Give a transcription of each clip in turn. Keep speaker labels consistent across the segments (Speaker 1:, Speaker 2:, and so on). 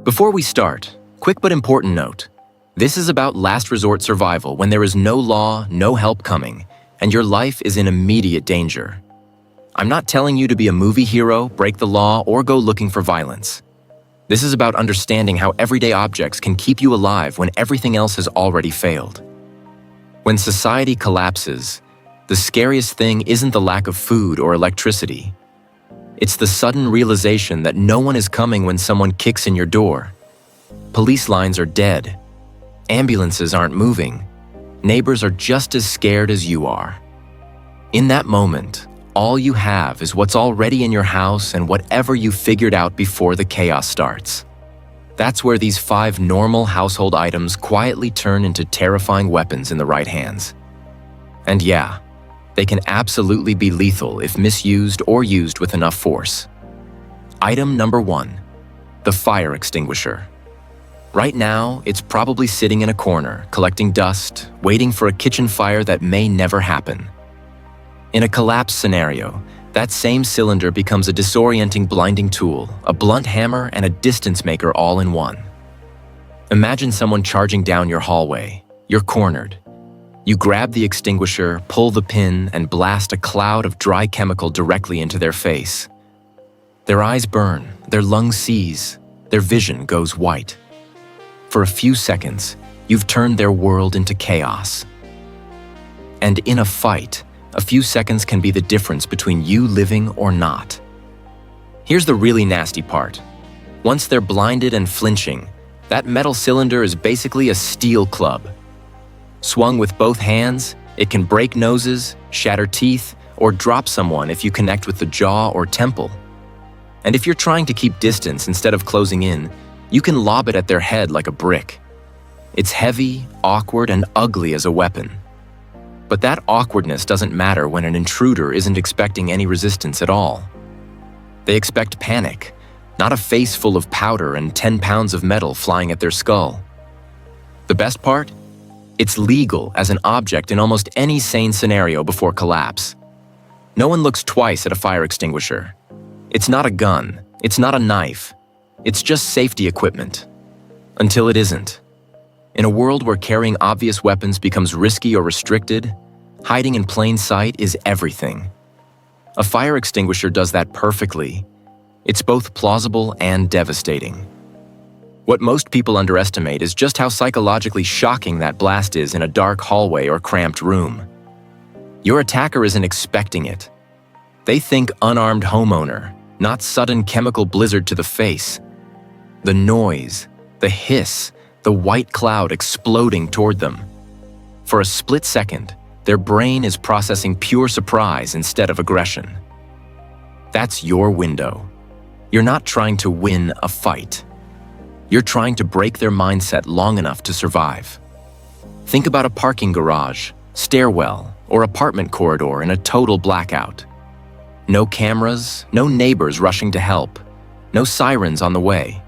Speaker 1: Before we start, quick but important note. This is about last resort survival when there is no law, no help coming, and your life is in immediate danger. I'm not telling you to be a movie hero, break the law, or go looking for violence. This is about understanding how everyday objects can keep you alive when everything else has already failed. When society collapses, the scariest thing isn't the lack of food or electricity. It's the sudden realization that no one is coming when someone kicks in your door. Police lines are dead. Ambulances aren't moving. Neighbors are just as scared as you are. In that moment, all you have is what's already in your house and whatever you figured out before the chaos starts. That's where these 5 normal household items quietly turn into terrifying weapons in the right hands. And yeah, they can absolutely be lethal if misused or used with enough force. Item number 1, the fire extinguisher. Right now, it's probably sitting in a corner, collecting dust, waiting for a kitchen fire that may never happen. In a collapse scenario, that same cylinder becomes a disorienting, blinding tool, a blunt hammer, and a distance maker all in one. Imagine someone charging down your hallway. You're cornered. You grab the extinguisher, pull the pin, and blast a cloud of dry chemical directly into their face. Their eyes burn, their lungs seize, their vision goes white. For a few seconds, you've turned their world into chaos. And in a fight, a few seconds can be the difference between you living or not. Here's the really nasty part. Once they're blinded and flinching, that metal cylinder is basically a steel club. Swung with both hands, it can break noses, shatter teeth, or drop someone if you connect with the jaw or temple. And if you're trying to keep distance instead of closing in, you can lob it at their head like a brick. It's heavy, awkward, and ugly as a weapon. But that awkwardness doesn't matter when an intruder isn't expecting any resistance at all. They expect panic, not a face full of powder and 10 pounds of metal flying at their skull. The best part? It's legal as an object in almost any sane scenario before collapse. No one looks twice at a fire extinguisher. It's not a gun, it's not a knife. It's just safety equipment. Until it isn't. In a world where carrying obvious weapons becomes risky or restricted, hiding in plain sight is everything. A fire extinguisher does that perfectly. It's both plausible and devastating. What most people underestimate is just how psychologically shocking that blast is in a dark hallway or cramped room. Your attacker isn't expecting it. They think unarmed homeowner, not sudden chemical blizzard to the face. The noise, the hiss, the white cloud exploding toward them. For a split second, their brain is processing pure surprise instead of aggression. That's your window. You're not trying to win a fight. You're trying to break their mindset long enough to survive. Think about a parking garage, stairwell, or apartment corridor in a total blackout. No cameras, no neighbors rushing to help, no sirens on the way.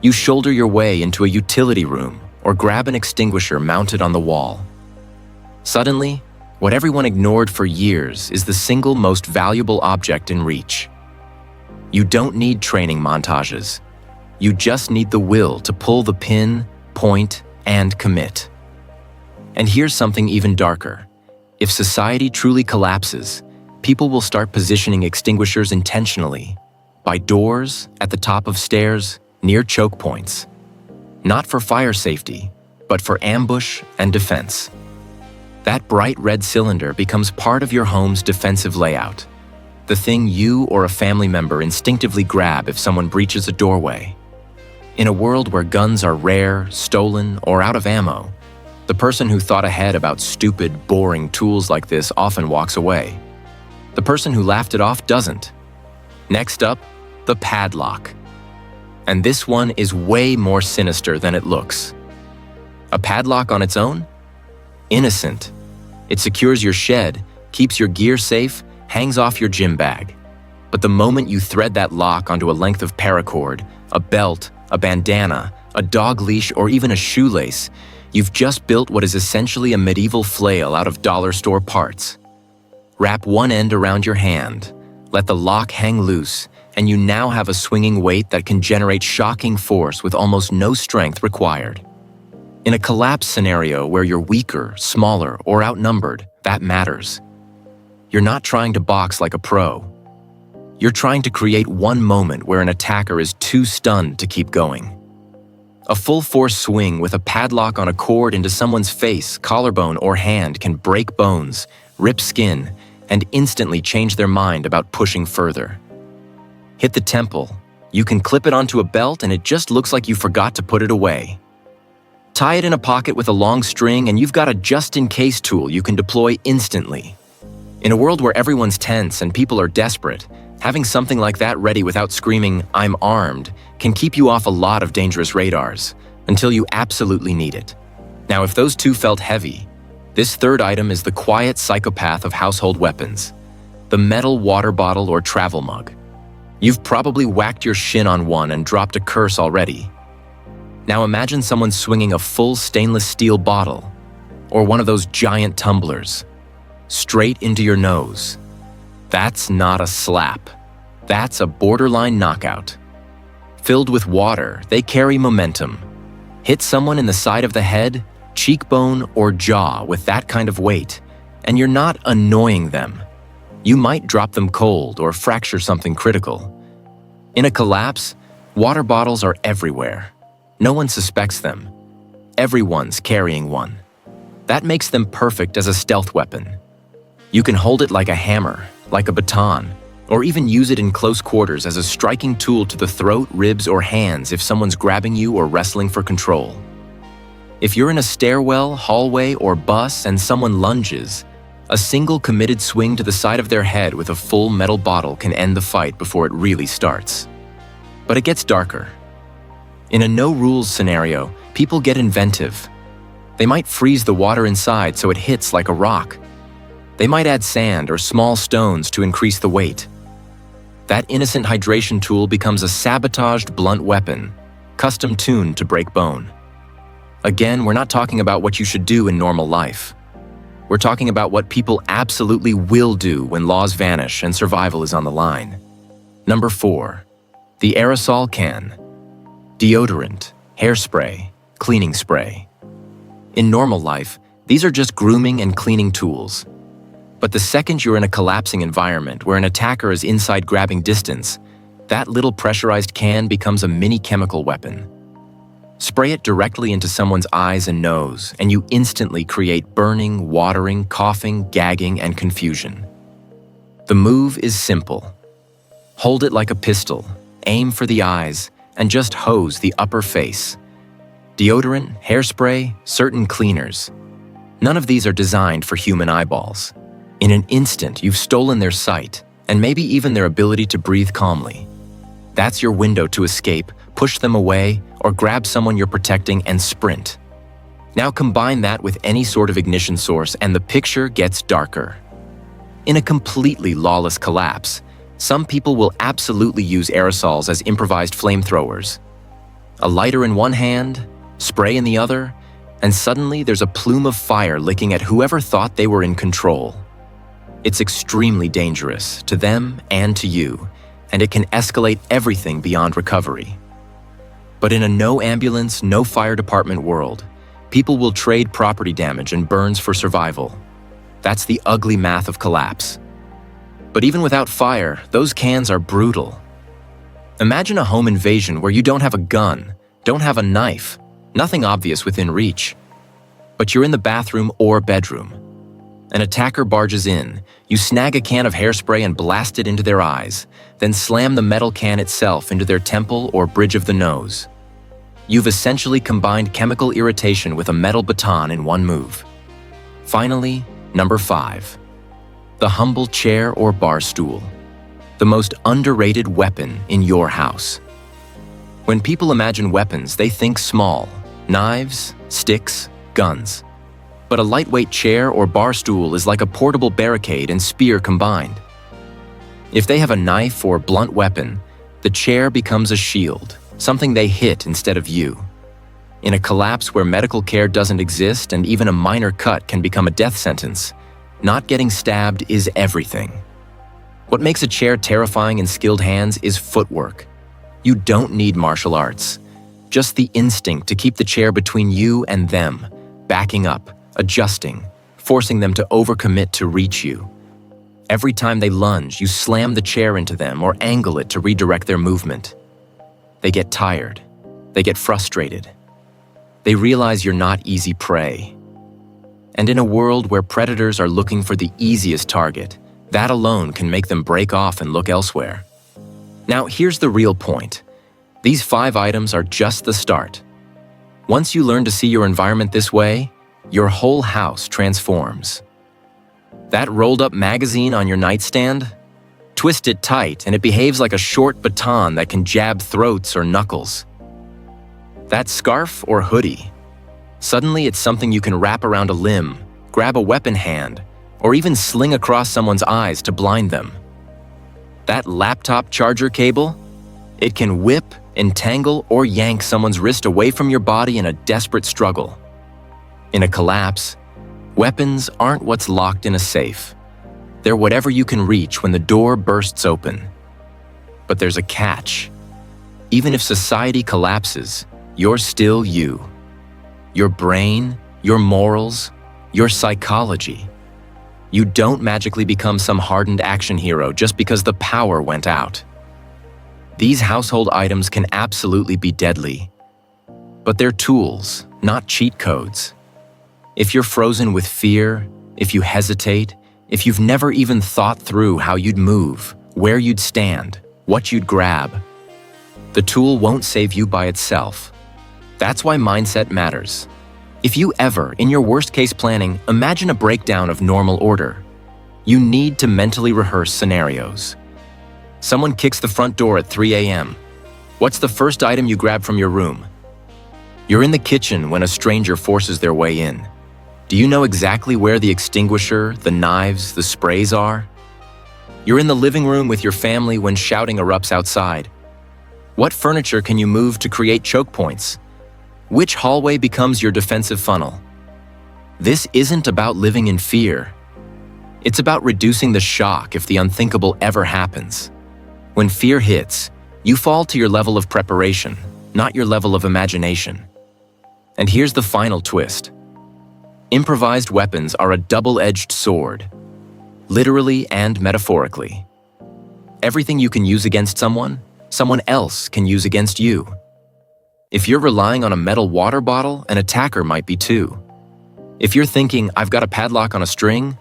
Speaker 1: You shoulder your way into a utility room or grab an extinguisher mounted on the wall. Suddenly, what everyone ignored for years is the single most valuable object in reach. You don't need training montages. You just need the will to pull the pin, point, and commit. And here's something even darker. If society truly collapses, people will start positioning extinguishers intentionally, by doors, at the top of stairs, near choke points. Not for fire safety, but for ambush and defense. That bright red cylinder becomes part of your home's defensive layout, the thing you or a family member instinctively grab if someone breaches a doorway. In a world where guns are rare, stolen, or out of ammo, the person who thought ahead about stupid, boring tools like this often walks away. The person who laughed it off doesn't. Next up, the padlock. And this one is way more sinister than it looks. A padlock on its own? Innocent. It secures your shed, keeps your gear safe, hangs off your gym bag. But the moment you thread that lock onto a length of paracord, a belt, a bandana, a dog leash, or even a shoelace, you've just built what is essentially a medieval flail out of dollar store parts. Wrap one end around your hand, Let the lock hang loose, and you now have a swinging weight that can generate shocking force with almost no strength required. In a collapse scenario where you're weaker, smaller, or outnumbered, that matters. You're not trying to box like a pro. You're trying to create one moment where an attacker is too stunned to keep going. A full-force swing with a padlock on a cord into someone's face, collarbone, or hand can break bones, rip skin, and instantly change their mind about pushing further. Hit the temple. You can clip it onto a belt and it just looks like you forgot to put it away. Tie it in a pocket with a long string and you've got a just-in-case tool you can deploy instantly. In a world where everyone's tense and people are desperate, having something like that ready without screaming, "I'm armed," can keep you off a lot of dangerous radars until you absolutely need it. Now, if those two felt heavy, this third item is the quiet psychopath of household weapons, the metal water bottle or travel mug. You've probably whacked your shin on one and dropped a curse already. Now imagine someone swinging a full stainless steel bottle, or one of those giant tumblers, straight into your nose. That's not a slap. That's a borderline knockout. Filled with water, they carry momentum. Hit someone in the side of the head, cheekbone, or jaw with that kind of weight, and you're not annoying them. You might drop them cold or fracture something critical. In a collapse, water bottles are everywhere. No one suspects them. Everyone's carrying one. That makes them perfect as a stealth weapon. You can hold it like a hammer, like a baton, or even use it in close quarters as a striking tool to the throat, ribs, or hands if someone's grabbing you or wrestling for control. If you're in a stairwell, hallway, or bus and someone lunges, a single committed swing to the side of their head with a full metal bottle can end the fight before it really starts. But it gets darker. In a no-rules scenario, people get inventive. They might freeze the water inside so it hits like a rock. They might add sand or small stones to increase the weight. That innocent hydration tool becomes a sabotaged blunt weapon, custom-tuned to break bone. Again, we're not talking about what you should do in normal life. We're talking about what people absolutely will do when laws vanish and survival is on the line. Number 4, the aerosol can. Deodorant, hairspray, cleaning spray. In normal life, these are just grooming and cleaning tools. But the second you're in a collapsing environment where an attacker is inside grabbing distance, that little pressurized can becomes a mini chemical weapon. Spray it directly into someone's eyes and nose, and you instantly create burning, watering, coughing, gagging, and confusion. The move is simple. Hold it like a pistol, aim for the eyes, and just hose the upper face. Deodorant, hairspray, certain cleaners. None of these are designed for human eyeballs. In an instant, you've stolen their sight, and maybe even their ability to breathe calmly. That's your window to escape, push them away, or grab someone you're protecting and sprint. Now combine that with any sort of ignition source and the picture gets darker. In a completely lawless collapse, some people will absolutely use aerosols as improvised flamethrowers. A lighter in one hand, spray in the other, and suddenly there's a plume of fire licking at whoever thought they were in control. It's extremely dangerous to them and to you, and it can escalate everything beyond recovery. But in a no ambulance, no fire department world, people will trade property damage and burns for survival. That's the ugly math of collapse. But even without fire, those cans are brutal. Imagine a home invasion where you don't have a gun, don't have a knife, nothing obvious within reach. But you're in the bathroom or bedroom. An attacker barges in, you snag a can of hairspray and blast it into their eyes, then slam the metal can itself into their temple or bridge of the nose. You've essentially combined chemical irritation with a metal baton in one move. Finally, number 5. The humble chair or bar stool. The most underrated weapon in your house. When people imagine weapons, they think small, knives, sticks, guns. But a lightweight chair or bar stool is like a portable barricade and spear combined. If they have a knife or blunt weapon, the chair becomes a shield, something they hit instead of you. In a collapse where medical care doesn't exist and even a minor cut can become a death sentence, not getting stabbed is everything. What makes a chair terrifying in skilled hands is footwork. You don't need martial arts, just the instinct to keep the chair between you and them, backing up, adjusting, forcing them to overcommit to reach you. Every time they lunge, you slam the chair into them or angle it to redirect their movement. They get tired. They get frustrated. They realize you're not easy prey. And in a world where predators are looking for the easiest target, that alone can make them break off and look elsewhere. Now, here's the real point. These 5 items are just the start. Once you learn to see your environment this way, your whole house transforms. That rolled-up magazine on your nightstand? Twist it tight and it behaves like a short baton that can jab throats or knuckles. That scarf or hoodie? Suddenly it's something you can wrap around a limb, grab a weapon hand, or even sling across someone's eyes to blind them. That laptop charger cable? It can whip, entangle, or yank someone's wrist away from your body in a desperate struggle. In a collapse, weapons aren't what's locked in a safe. They're whatever you can reach when the door bursts open. But there's a catch. Even if society collapses, you're still you. Your brain, your morals, your psychology. You don't magically become some hardened action hero just because the power went out. These household items can absolutely be deadly, but they're tools, not cheat codes. If you're frozen with fear, if you hesitate, if you've never even thought through how you'd move, where you'd stand, what you'd grab, the tool won't save you by itself. That's why mindset matters. If you ever, in your worst-case planning, imagine a breakdown of normal order, you need to mentally rehearse scenarios. Someone kicks the front door at 3 a.m. What's the first item you grab from your room? You're in the kitchen when a stranger forces their way in. Do you know exactly where the extinguisher, the knives, the sprays are? You're in the living room with your family when shouting erupts outside. What furniture can you move to create choke points? Which hallway becomes your defensive funnel? This isn't about living in fear. It's about reducing the shock if the unthinkable ever happens. When fear hits, you fall to your level of preparation, not your level of imagination. And here's the final twist. Improvised weapons are a double-edged sword, literally and metaphorically. Everything you can use against someone else can use against you. If you're relying on a metal water bottle, an attacker might be too. If you're thinking, I've got a padlock on a string,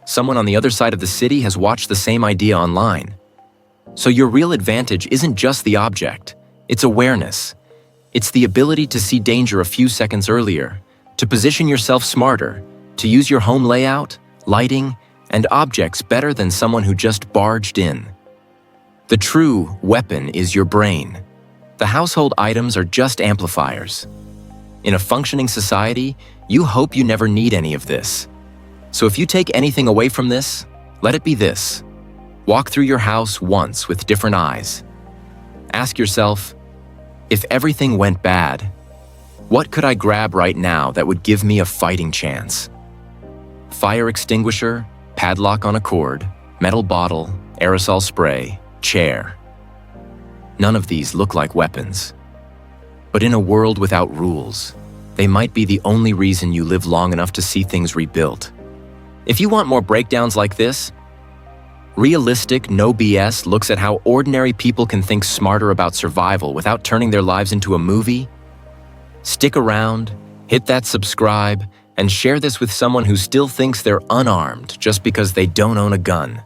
Speaker 1: someone on the other side of the city has watched the same idea online. So your real advantage isn't just the object, it's awareness. It's the ability to see danger a few seconds earlier, to position yourself smarter, to use your home layout, lighting, and objects better than someone who just barged in. The true weapon is your brain. The household items are just amplifiers. In a functioning society, you hope you never need any of this. So if you take anything away from this, let it be this. Walk through your house once with different eyes. Ask yourself, if everything went bad, what could I grab right now that would give me a fighting chance? Fire extinguisher, padlock on a cord, metal bottle, aerosol spray, chair. None of these look like weapons. But in a world without rules, they might be the only reason you live long enough to see things rebuilt. If you want more breakdowns like this, Realistic No BS looks at how ordinary people can think smarter about survival without turning their lives into a movie. Stick around, hit that subscribe, and share this with someone who still thinks they're unarmed just because they don't own a gun.